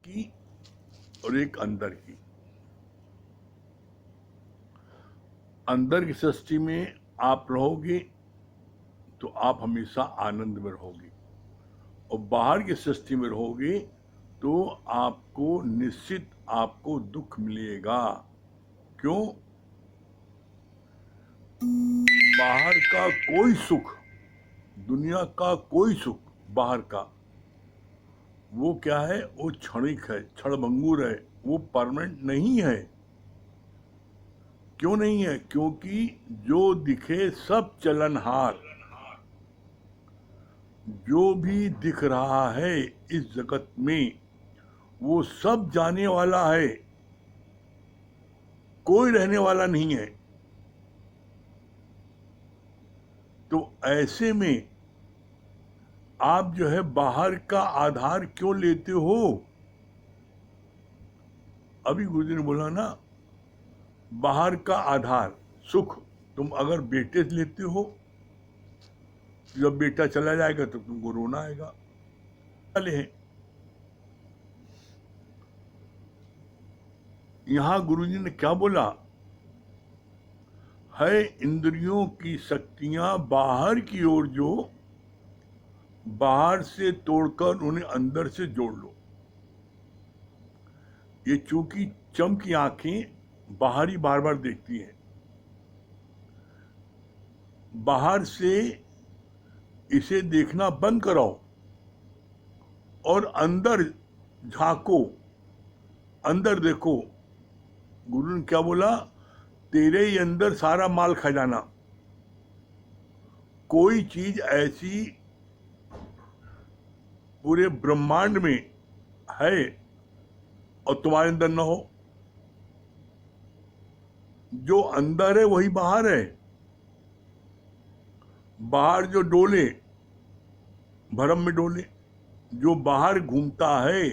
की और एक अंदर की। अंदर की सृष्टि में आप रहोगे तो आप हमेशा आनंद में रहोगे, और बाहर की सृष्टि में रहोगे तो आपको निश्चित आपको दुख मिलेगा। क्यों? बाहर का कोई सुख, दुनिया का कोई सुख बाहर का, वो क्या है? वो क्षणिक है, क्षणभंगुर है, वो परमानेंट नहीं है। क्यों नहीं है? क्योंकि जो दिखे सब चलनहार। जो भी दिख रहा है इस जगत में वो सब जाने वाला है, कोई रहने वाला नहीं है। तो ऐसे में आप जो है बाहर का आधार क्यों लेते हो? अभी गुरुजी ने बोला ना, बाहर का आधार सुख तुम अगर बेटे से लेते हो, जब बेटा चला जाएगा तो तुमको रोना आएगा। चले हैं यहां गुरुजी ने क्या बोला है? इंद्रियों की शक्तियां बाहर की ओर, जो बाहर से तोड़कर उन्हें अंदर से जोड़ लो। ये चूंकि चम की आंखें बाहर ही बार बार देखती हैं, बाहर से इसे देखना बंद कराओ और अंदर झांको, अंदर देखो। गुरु ने क्या बोला? तेरे ही अंदर सारा माल खजाना। कोई चीज ऐसी पूरे ब्रह्मांड में है और तुम्हारे अंदर न हो। जो अंदर है वही बाहर है। बाहर जो डोले भरम में डोले, जो बाहर घूमता है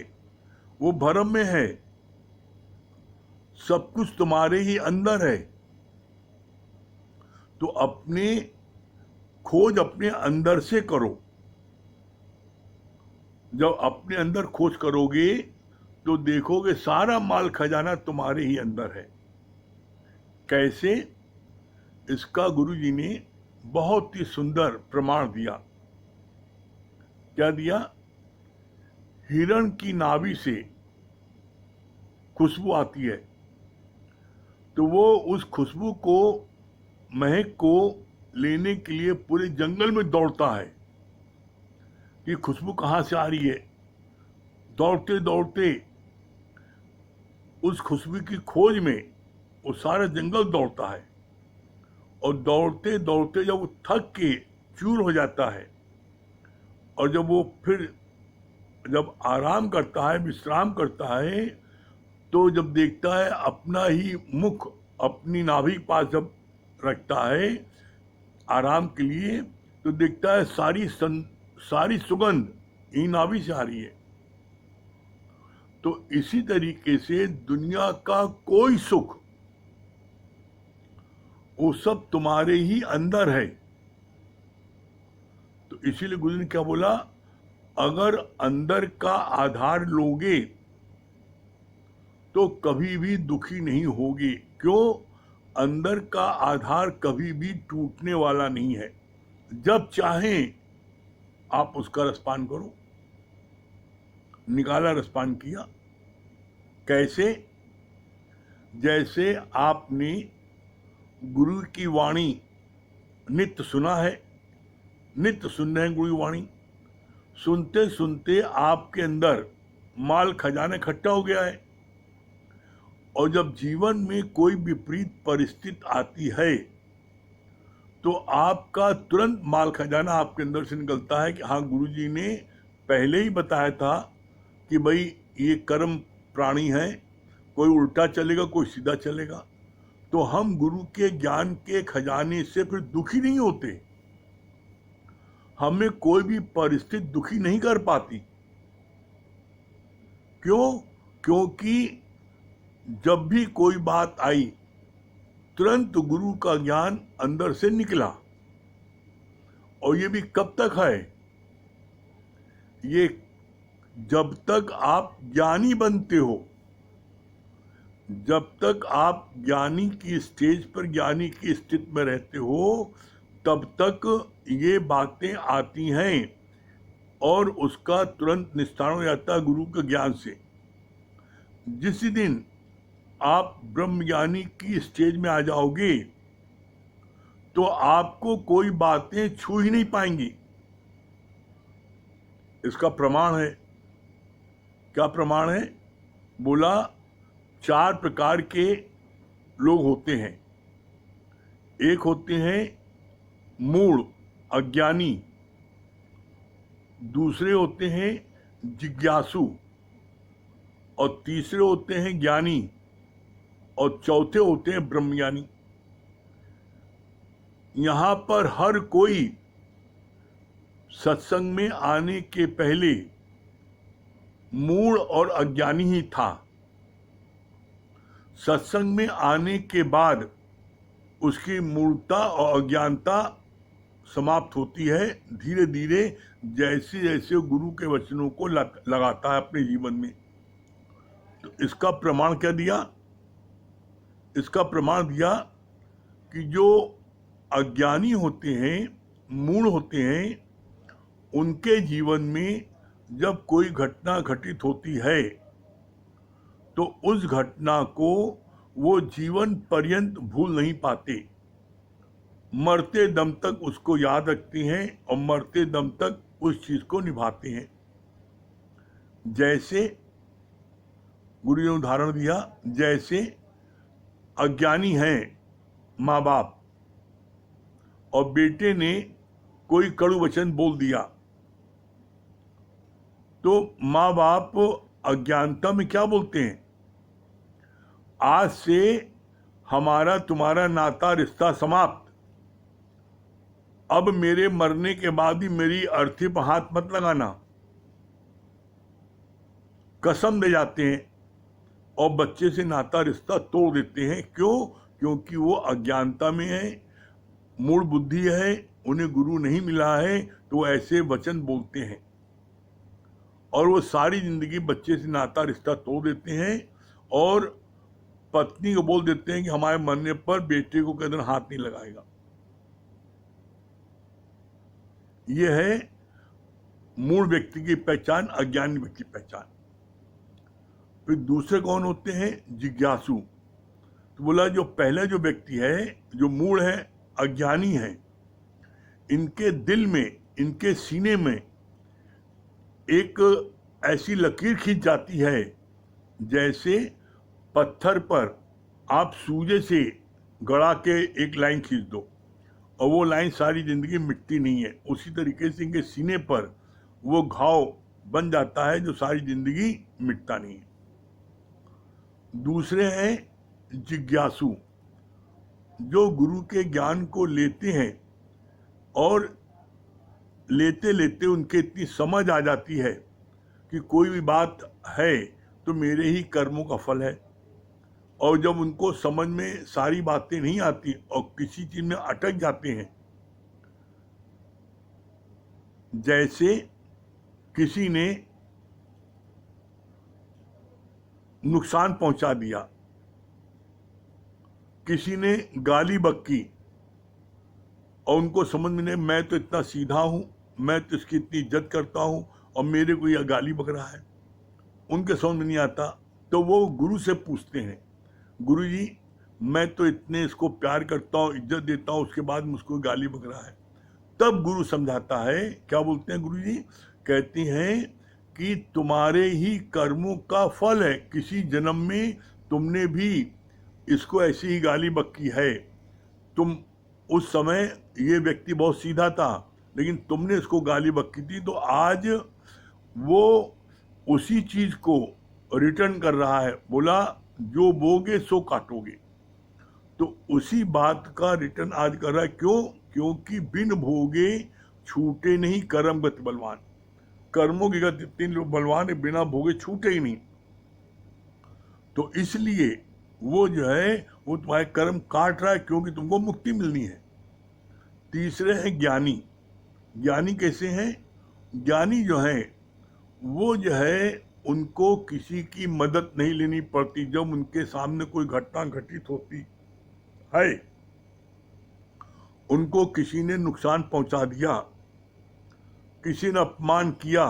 वो भरम में है। सब कुछ तुम्हारे ही अंदर है। तो अपने खोज अपने अंदर से करो। जब अपने अंदर खोज करोगे तो देखोगे सारा माल खजाना तुम्हारे ही अंदर है। कैसे? इसका गुरु जी ने बहुत ही सुंदर प्रमाण दिया। क्या दिया? हिरण की नाभि से खुशबू आती है तो वो उस खुशबू को, महक को लेने के लिए पूरे जंगल में दौड़ता है कि खुशबू कहां से आ रही है। दौड़ते दौड़ते उस खुशबू की खोज में वो सारा जंगल दौड़ता है, और दौड़ते दौड़ते जब वो थक के चूर हो जाता है, और जब वो फिर जब आराम करता है, विश्राम करता है, तो जब देखता है अपना ही मुख अपनी नाभि के पास जब रखता है आराम के लिए, तो देखता है सारी सुगंध ही नाभि से आ रही है। तो इसी तरीके से दुनिया का कोई सुख वो सब तुम्हारे ही अंदर है। तो इसीलिए गुरु ने क्या बोला? अगर अंदर का आधार लोगे तो कभी भी दुखी नहीं होगे। क्यों? अंदर का आधार कभी भी टूटने वाला नहीं है। जब चाहें आप उसका रसपान करो। निकाला, रसपान किया। कैसे? जैसे आपने गुरु की वाणी नित्य सुना है, नित्य सुन रहे हैं गुरु की वाणी, सुनते सुनते आपके अंदर माल खजाना इकट्ठा हो गया है, और जब जीवन में कोई विपरीत परिस्थिति आती है तो आपका तुरंत माल खजाना आपके अंदर से निकलता है कि हाँ, गुरुजी ने पहले ही बताया था कि भाई ये कर्म प्राणी है, कोई उल्टा चलेगा कोई सीधा चलेगा। तो हम गुरु के ज्ञान के खजाने से फिर दुखी नहीं होते। हमें कोई भी परिस्थिति दुखी नहीं कर पाती। क्यों? क्योंकि जब भी कोई बात आई तुरंत गुरु का ज्ञान अंदर से निकला। और ये भी कब तक है? ये जब तक आप ज्ञानी बनते हो, जब तक आप ज्ञानी की स्टेज पर, ज्ञानी की स्थिति में रहते हो, तब तक ये बातें आती हैं और उसका तुरंत निस्तारण हो जाता है गुरु के ज्ञान से। जिस दिन आप ब्रह्मज्ञानी की स्टेज में आ जाओगे तो आपको कोई बातें छू ही नहीं पाएंगी। इसका प्रमाण है। क्या प्रमाण है? बोला 4 प्रकार के लोग होते हैं। एक होते हैं मूढ़ अज्ञानी, दूसरे होते हैं जिज्ञासु, और तीसरे होते हैं ज्ञानी, और चौथे होते हैं ब्रह्मज्ञानी। यहां पर हर कोई सत्संग में आने के पहले मूढ़ और अज्ञानी ही था। सत्संग में आने के बाद उसकी मूढ़ता और अज्ञानता समाप्त होती है धीरे धीरे, जैसे जैसे गुरु के वचनों को लगाता है अपने जीवन में। तो इसका प्रमाण क्या दिया? इसका प्रमाण दिया कि जो अज्ञानी होते हैं, मूढ़ होते हैं, उनके जीवन में जब कोई घटना घटित होती है तो उस घटना को वो जीवन पर्यंत भूल नहीं पाते। मरते दम तक उसको याद रखते हैं और मरते दम तक उस चीज को निभाते हैं। जैसे गुरु ने उदाहरण दिया, जैसे अज्ञानी हैं माँ बाप और बेटे ने कोई कड़ू वचन बोल दिया, तो माँ बाप अज्ञानता में क्या बोलते हैं? आज से हमारा तुम्हारा नाता रिश्ता समाप्त, अब मेरे मरने के बाद ही मेरी अर्थी पर हाथ मत लगाना। कसम दे जाते हैं और बच्चे से नाता रिश्ता तोड़ देते हैं। क्यों? क्योंकि वो अज्ञानता में है, मूढ़ बुद्धि है, उन्हें गुरु नहीं मिला है, तो वो ऐसे वचन बोलते हैं और वो सारी जिंदगी बच्चे से नाता रिश्ता तोड़ देते हैं और पत्नी को बोल देते हैं कि हमारे मरने पर बेटे को कदर हाथ नहीं लगाएगा। यह है मूढ़ व्यक्ति की पहचान, अज्ञानी व्यक्ति की पहचान। फिर दूसरे कौन होते हैं? जिज्ञासु। तो बोला जो पहला जो व्यक्ति है, जो मूढ़ है, अज्ञानी है, इनके दिल में, इनके सीने में एक ऐसी लकीर खींच जाती है जैसे पत्थर पर आप सूजे से गड़ा के एक लाइन खींच दो और वो लाइन सारी जिंदगी मिटती नहीं है। उसी तरीके से इनके सीने पर वो घाव बन जाता है जो सारी जिंदगी मिटता नहीं है। दूसरे हैं जिज्ञासु, जो गुरु के ज्ञान को लेते हैं और लेते लेते उनके इतनी समझ आ जाती है कि कोई भी बात है तो मेरे ही कर्मों का फल है। और जब उनको समझ में सारी बातें नहीं आती और किसी चीज में अटक जाते हैं, जैसे किसी ने नुकसान पहुंचा दिया, किसी ने गाली बक्की और उनको समझ में नहीं, मैं तो इतना सीधा हूं, मैं तो इसकी इतनी इज्जत करता हूं और मेरे को यह गाली बक रहा है, उनके समझ में नहीं आता। तो वो गुरु से पूछते हैं, गुरु जी मैं तो इतने इसको प्यार करता हूँ, इज्जत देता हूँ, उसके बाद मुझको गाली बक रहा है। तब गुरु समझाता है। क्या बोलते हैं गुरु जी? कहते हैं कि तुम्हारे ही कर्मों का फल है, किसी जन्म में तुमने भी इसको ऐसी ही गाली बक्की है। तुम उस समय ये व्यक्ति बहुत सीधा था लेकिन तुमने इसको गाली बक्की थी, तो आज वो उसी चीज को रिटर्न कर रहा है। बोला जो बोगे सो काटोगे, तो उसी बात का रिटर्न आज कर रहा है। क्यों? क्योंकि बिन भोगे छूटे नहीं कर्म गति बलवान। कर्मों की गति इतनी बलवान है, बिना भोगे छूटे ही नहीं। तो इसलिए वो जो है वो तुम्हारे कर्म काट रहा है क्योंकि तुमको मुक्ति मिलनी है। तीसरे है ज्ञानी। ज्ञानी कैसे हैं? ज्ञानी जो है वो जो है उनको किसी की मदद नहीं लेनी पड़ती। जब उनके सामने कोई घटना घटित होती है, उनको किसी ने नुकसान पहुंचा दिया, किसी ने अपमान किया,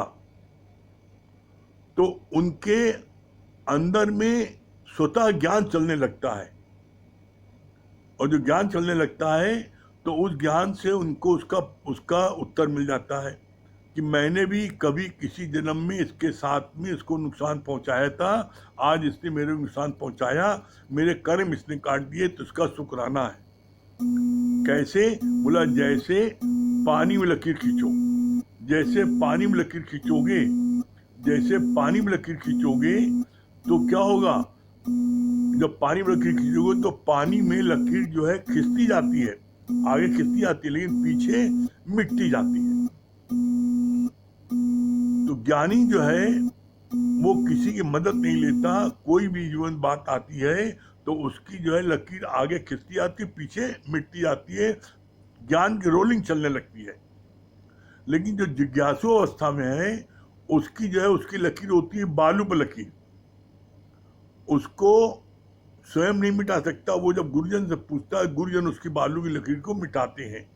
तो उनके अंदर में स्वतः ज्ञान चलने लगता है। और जो ज्ञान चलने लगता है तो उस ज्ञान से उनको उसका उत्तर मिल जाता है कि मैंने भी कभी किसी जन्म में इसके साथ में इसको नुकसान पहुंचाया था, आज इसने मेरे नुकसान पहुंचाया, मेरे कर्म इसने काट दिए, तो इसका शुक्राना है। कैसे? बोला जैसे पानी में लकीर खींचो, जैसे पानी में लकीर खींचोगे, जैसे पानी में लकीर खींचोगे तो क्या होगा? जब पानी में लकीर खींचोगे तो पानी में लकीर जो है खिंचती जाती है, आगे खिंचती जाती है, लेकिन पीछे मिटती जाती है। तो ज्ञानी जो है वो किसी की मदद नहीं लेता। कोई भी जीवन बात आती है तो उसकी जो है लकीर आगे खिंचती जाती है, पीछे मिटती जाती है, ज्ञान की रोलिंग चलने लगती है। लेकिन जो जिज्ञासु अवस्था में है उसकी जो है उसकी लकीर होती है बालू पर लकीर, उसको स्वयं नहीं मिटा सकता। वो जब गुरुजन से पूछता है, गुरुजन उसकी बालू की लकीर को मिटाते हैं।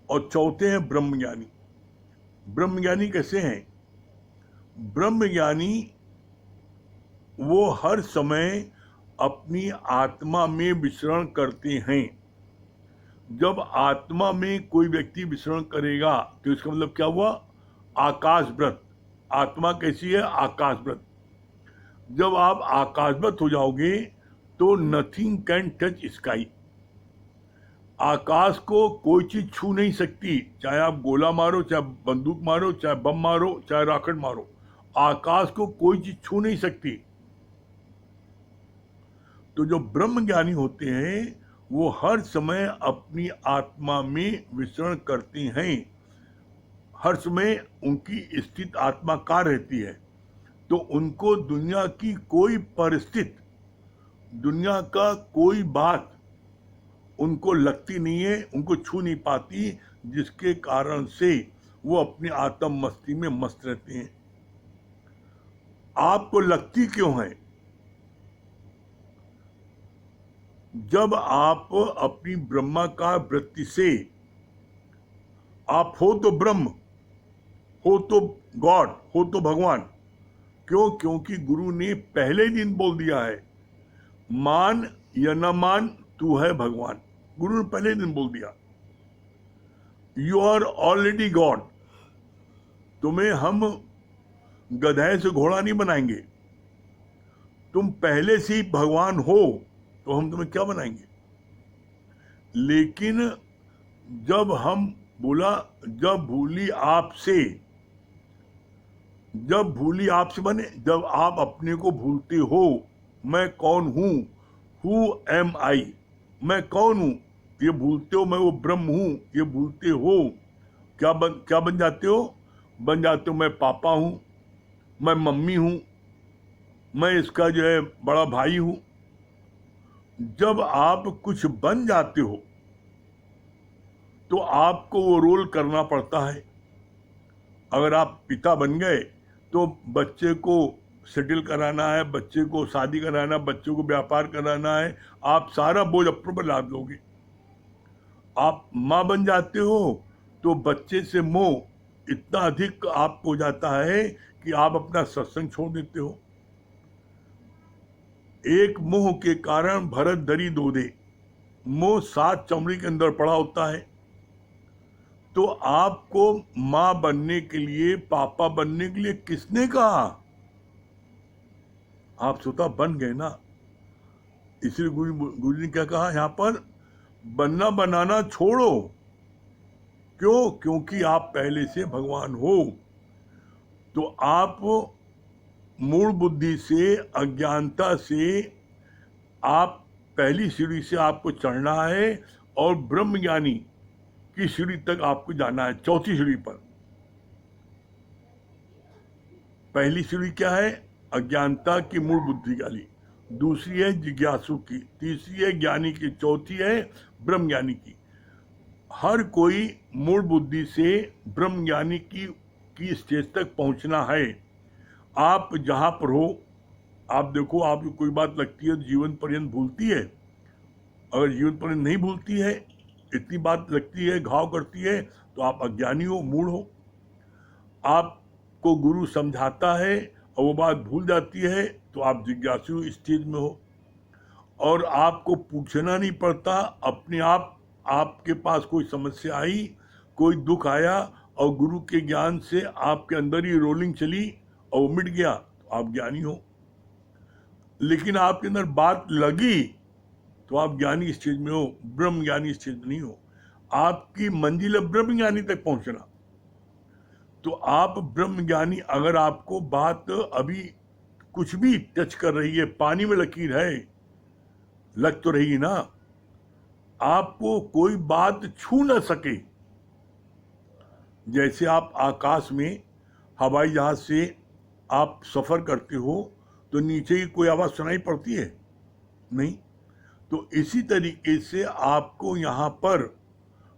और चौथे हैं ब्रह्मज्ञानी। ब्रह्मज्ञानी कैसे हैं? ब्रह्मज्ञानी वो हर समय अपनी आत्मा में विचरण करते हैं। जब आत्मा में कोई व्यक्ति विचरण करेगा तो इसका मतलब क्या हुआ? आकाशव्रत। आत्मा कैसी है? आकाशव्रत। जब आप आकाशवत हो जाओगे तो नथिंग कैन टच स्काई। आकाश को कोई चीज छू नहीं सकती, चाहे आप गोला मारो, चाहे बंदूक मारो, चाहे बम मारो, चाहे रॉकेट मारो, आकाश को कोई चीज छू नहीं सकती। तो जो ब्रह्म ज्ञानी होते हैं वो हर समय अपनी आत्मा में विचरण करते हैं, हर समय उनकी स्थित आत्मा का रहती है। तो उनको दुनिया की कोई परिस्थिति, दुनिया का कोई बात उनको लगती नहीं है, उनको छू नहीं पाती, जिसके कारण से वो अपनी आत्म मस्ती में मस्त रहते हैं। आपको लगती क्यों है? जब आप अपनी ब्रह्माकार वृत्ति से, आप हो तो ब्रह्म, हो तो गॉड, हो तो भगवान। क्यों? क्योंकि गुरु ने पहले दिन बोल दिया है, मान या न मान तू है भगवान। गुरु ने पहले दिन बोल दिया, यू आर ऑलरेडी गॉड। तुम्हें हम गधे से घोड़ा नहीं बनाएंगे, तुम पहले से ही भगवान हो, तो हम तुम्हें क्या बनाएंगे? लेकिन जब हम बोला, जब भूली आपसे, जब भूली आपसे बने, जब आप अपने को भूलते हो, मैं कौन हूं, हु एम आई, मैं कौन हूं, ये भूलते हो, मैं वो ब्रह्म हूं, ये भूलते हो, क्या बन जाते हो? बन जाते हो मैं पापा हूं, मैं मम्मी हूं, मैं इसका जो है बड़ा भाई हूं। जब आप कुछ बन जाते हो तो आपको वो रोल करना पड़ता है। अगर आप पिता बन गए तो बच्चे को सेटल कराना है, बच्चे को शादी कराना, बच्चे को व्यापार कराना है, आप सारा बोझ अपने पर लाद लोगे। आप माँ बन जाते हो तो बच्चे से मोह इतना अधिक आपको हो जाता है कि आप अपना सत्संग छोड़ देते हो। एक मोह के कारण भरत दरी दोधे, मोह 7 चमड़ी के अंदर पड़ा होता है। तो आपको माँ बनने के लिए, पापा बनने के लिए किसने कहा? आप स्वतः बन गए ना। इसलिए गुरु ने क्या कहा यहाँ पर? बनना बनाना छोड़ो। क्यों? क्योंकि आप पहले से भगवान हो। तो आप मूल बुद्धि से, अज्ञानता से, आप पहली सीढ़ी से आपको चढ़ना है और ब्रह्म ज्ञानी की सीढ़ी तक आपको जाना है, चौथी सीढ़ी पर। पहली सीढ़ी क्या है? अज्ञानता की मूल बुद्धि वाली, दूसरी है जिज्ञासु की, तीसरी है ज्ञानी की, चौथी है ब्रह्म ज्ञानी की। हर कोई मूल बुद्धि से ब्रह्म ज्ञानी की की स्टेज तक पहुंचना है। आप जहां पर हो, आप देखो, आपको कोई बात लगती है तो जीवन पर्यंत भूलती है। अगर जीवन पर्यंत नहीं भूलती है, इतनी बात लगती है, घाव करती है, तो आप अज्ञानी हो, मूढ़ हो। आपको गुरु समझाता है और वो बात भूल जाती है, तो आप जिज्ञासु स्टेज में हो। और आपको पूछना नहीं पड़ता, अपने आप आपके पास कोई समस्या आई, कोई दुख आया, और गुरु के ज्ञान से आपके अंदर ही रोलिंग चली और वो मिट गया, तो आप ज्ञानी हो। लेकिन आपके अंदर बात लगी तो आप ज्ञानी स्टेज में हो, ब्रह्म ज्ञानी स्टेज में नहीं हो। आपकी मंजिल है ब्रह्म ज्ञानी तक पहुंचना। तो आप ब्रह्म ज्ञानी, अगर आपको बात अभी कुछ भी टच कर रही है, पानी में लकीर है, लग तो रही ना, आपको कोई बात छू ना सके। जैसे आप आकाश में हवाई जहाज से आप सफर करते हो तो नीचे की कोई आवाज सुनाई पड़ती है? नहीं। तो इसी तरीके से आपको यहाँ पर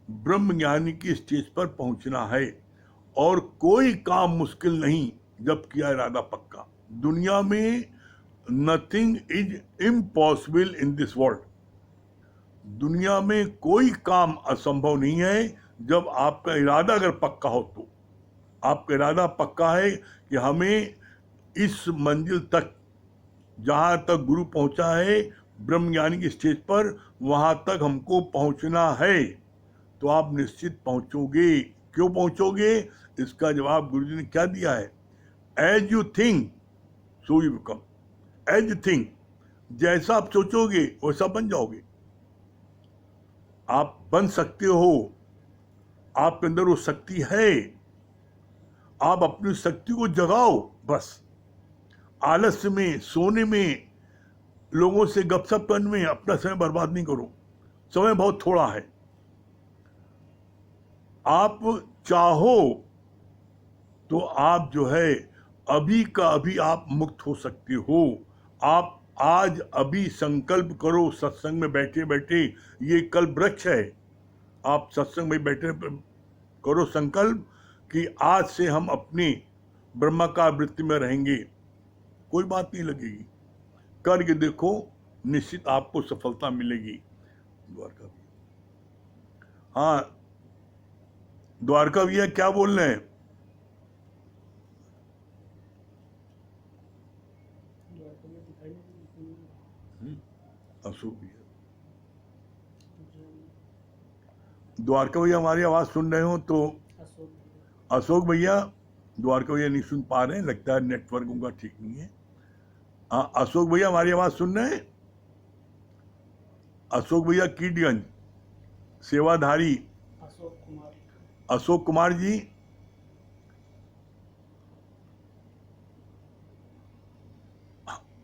ब्रह्म ज्ञानी की स्टेज पर पहुंचना है, और कोई काम मुश्किल नहीं जब किया इरादा पक्का। दुनिया में nothing is impossible in this world. दुनिया में कोई काम असंभव नहीं है जब आपका इरादा अगर पक्का हो तो। आपका इरादा पक्का है कि हमें इस मंजिल तक, जहां तक गुरु पहुंचा है ब्रह्म ज्ञानी की स्टेज पर, वहां तक हमको पहुंचना है, तो आप निश्चित पहुंचोगे। क्यों पहुंचोगे? इसका जवाब गुरुजी ने क्या दिया है? As you think so you become. As you think, जैसा आप सोचोगे वैसा बन जाओगे। आप बन सकते हो, आपके अंदर वो शक्ति है। आप अपनी शक्ति को जगाओ बस। आलस्य में, सोने में, लोगों से गपशप करने में अपना समय बर्बाद नहीं करो। समय बहुत थोड़ा है। आप चाहो तो आप जो है अभी का अभी आप मुक्त हो सकते हो। आप आज अभी संकल्प करो, सत्संग में बैठे बैठे, ये कल्प वृक्ष है। आप सत्संग में बैठे करो संकल्प कि आज से हम अपनी ब्रह्माकार वृत्ति में रहेंगे। कोई बात नहीं लगेगी, करके देखो, निश्चित आपको सफलता मिलेगी। द्वारका, हाँ द्वारका भैया क्या बोल रहे हैं? अशोक भैया, द्वारका भैया हमारी आवाज सुन रहे हो तो? अशोक भैया, द्वारका भैया नहीं सुन पा रहे हैं, लगता है नेटवर्क उनका ठीक नहीं है। अशोक भैया हमारी आवाज सुन रहे हैं? अशोक भैया कीटगंज सेवाधारी, अशोक कुमार जी,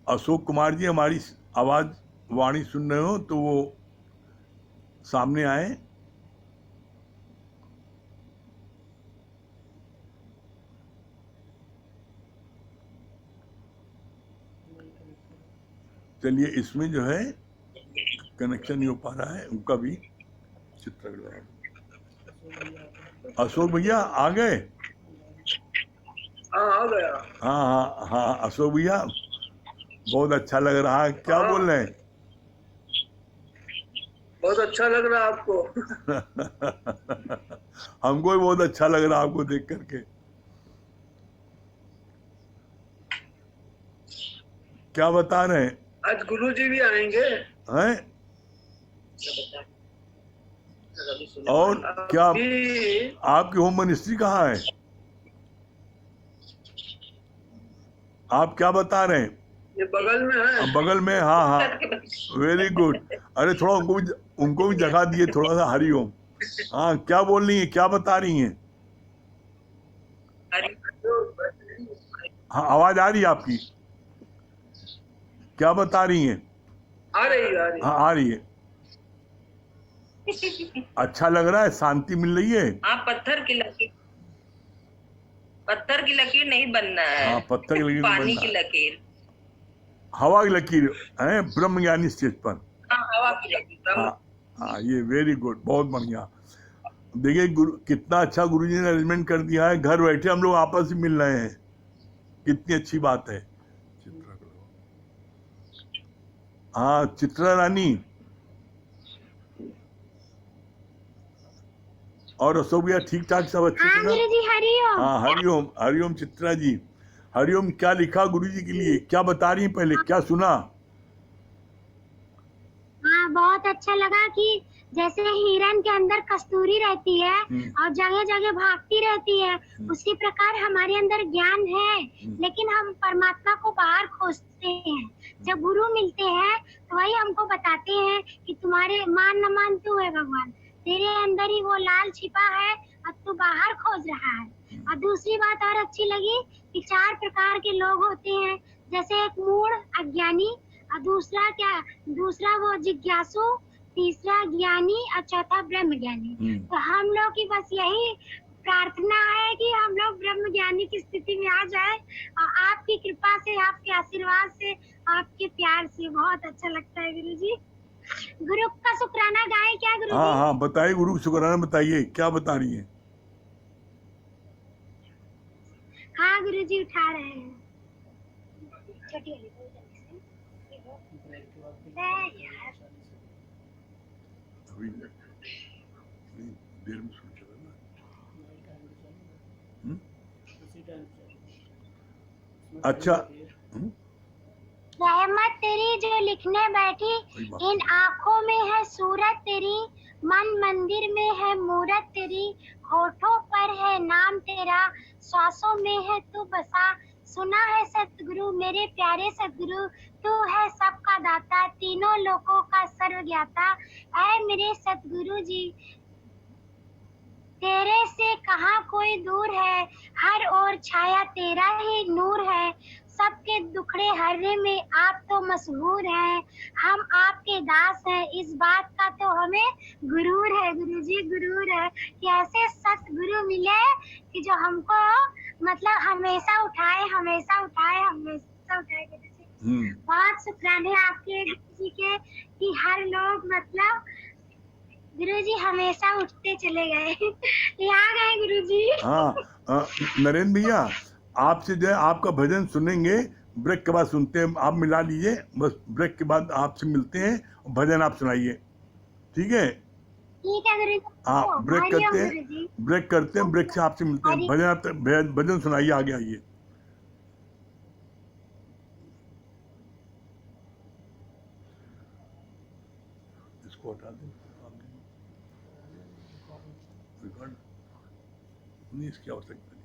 अशोक कुमार जी हमारी आवाज वाणी सुन रहे हो तो वो सामने आए। चलिए, इसमें जो है कनेक्शन नहीं हो पा रहा है, उनका भी चित्रगढ़। अशोक भैया आ गए? हाँ आ गया। हाँ हाँ हाँ, अशोक भैया बहुत अच्छा लग रहा है। क्या बोल रहे हैं? बहुत अच्छा लग रहा है आपको। हमको भी बहुत अच्छा लग रहा है आपको देख करके। क्या बता रहे हैं? आज गुरुजी भी आएंगे हैं? और क्या आपकी होम मिनिस्ट्री कहाँ है? आप क्या बता रहे हैं? ये बगल में है। बगल में, हाँ हाँ, वेरी गुड। अरे थोड़ा उनको भी जगह दिए, थोड़ा सा हरिओम। हाँ, क्या बोल रही है, क्या बता रही हैं? हाँ, आवाज आ रही है आपकी? क्या बता रही हैं? आ रही हाँ आ रही है। अच्छा लग रहा है, शांति मिल रही है। हाँ, पत्थर की लकीर नहीं बनना है। हाँ, पत्थर की लकीर, पानी की लकीर, हवा की लकीर है ब्रह्म ज्ञानी स्टेज पर। हाँ, हवा की लकीर। हाँ, ये वेरी गुड, बहुत बढ़िया। देखिए गुरु कितना अच्छा गुरुजी ने अरेंजमेंट कर दिया है, घर बैठे हम लोग आपस में मिल रहे हैं, कितनी अच्छी बात है। हाँ चित्रा रानी और अशोक भैया ठीक ठाक सब अच्छे हाँ से ना? गुरुजी हरिओम। हाँ हरिओम हरिओम चित्रा जी, हरिओम। क्या लिखा गुरुजी के लिए, क्या बता रही हैं, पहले क्या सुना? हाँ बहुत अच्छा लगा कि जैसे हिरन के अंदर कस्तूरी रहती है और जगह जगह भागती रहती है, उसी प्रकार हमारे अंदर ज्ञान है, लेकिन हम परमात्मा को बाहर खोजते हैं। जब गुरु मिलते हैं तो वही हमको बताते हैं कि तुम्हारे मान न मान तू है भगवान, तेरे अंदर ही वो लाल छिपा है और तू बाहर खोज रहा है। और दूसरी बात और अच्छी लगी कि 4 प्रकार के लोग होते हैं, जैसे एक मूढ़ अज्ञानी और दूसरा वो जिज्ञासु, तीसरा ज्ञानी और चौथा ब्रह्म ज्ञानी। तो हम लोग की बस यही प्रार्थना है कि हम लोग ब्रह्म ज्ञानी की स्थिति में आ जाए, और आपकी कृपा से, आपके आशीर्वाद से, आपके प्यार से बहुत अच्छा लगता है गुरुजी। गुरु का शुक्राना गाए क्या गुरुजी? हाँ हाँ बताइए गुरु का शुक्राना, बताइए क्या बता रही हैं? हाँ गुरुजी उठा रहे हैं। छोटी वाली यार अभी देर में सुन चला ना। अच्छा रहमत तेरी जो लिखने बैठी, इन आँखों में है सूरत तेरी, मन मंदिर में है मूरत तेरी, होठों पर है नाम तेरा, श्वासों में है तू बसा। सुना है सतगुरु मेरे प्यारे सतगुरु, तू है सबका दाता, तीनों लोकों का सर्वज्ञाता। ऐ मेरे सतगुरु जी, तेरे से कहाँ कोई दूर है, हर ओर छाया तेरा ही नूर है, सबके दुखड़े हरने में आप तो मशहूर हैं, हम आपके दास हैं, इस बात का तो हमें गुरूर है गुरुजी, गुरूर है कि ऐसे सतगुरु मिले कि जो हमको मतलब हमेशा उठाए गुरुजी। बहुत शुक्राने आपके गुरुजी के कि हर लोग मतलब गुरुजी हमेशा उठते चले गए। यहाँ गए गुरुजी। हाँ नरेंद्र भैया, आपसे जो है आपका भजन सुनेंगे, ब्रेक के बाद सुनते हैं, आप मिला लीजिए, बस ब्रेक के बाद आपसे मिलते हैं, भजन आप सुनाइए, ठीक है? ठीक है गुरुजी। हाँ ब्रेक हरिओम करते हैं, गुरुजी। ब्रेक से आपसे मिलते हैं, भजन सुनाइए, आगे आइए। इसको हटा दें, रिकॉर्ड नहीं, इसकी आवश्यकता